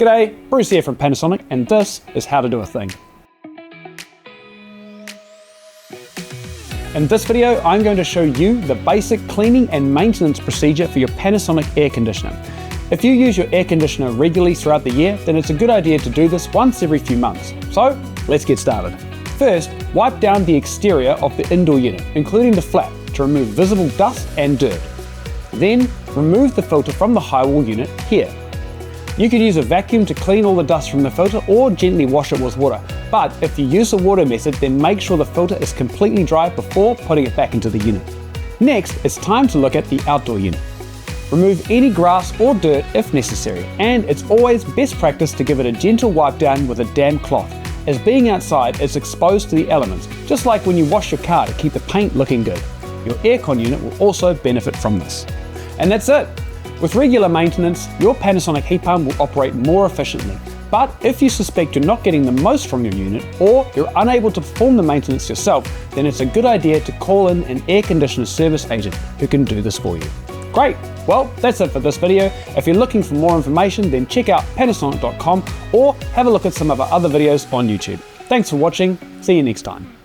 G'day, Bruce here from Panasonic, and this is how to do a thing. In this video, I'm going to show you the basic cleaning and maintenance procedure for your Panasonic air conditioner. If you use your air conditioner regularly throughout the year, then it's a good idea to do this once every few months. So, let's get started. First, wipe down the exterior of the indoor unit, including the flap, to remove visible dust and dirt. Then, remove the filter from the high wall unit here. You can use a vacuum to clean all the dust from the filter or gently wash it with water. But if you use the water method, then make sure the filter is completely dry before putting it back into the unit. Next, it's time to look at the outdoor unit. Remove any grass or dirt if necessary, and it's always best practice to give it a gentle wipe down with a damp cloth, as being outside is exposed to the elements, just like when you wash your car to keep the paint looking good. Your aircon unit will also benefit from this. And that's it! With regular maintenance, your Panasonic heat pump will operate more efficiently. But if you suspect you're not getting the most from your unit, or you're unable to perform the maintenance yourself, then it's a good idea to call in an air conditioner service agent who can do this for you. Great! Well, that's it for this video. If you're looking for more information, then check out Panasonic.com or have a look at some of our other videos on YouTube. Thanks for watching. See you next time.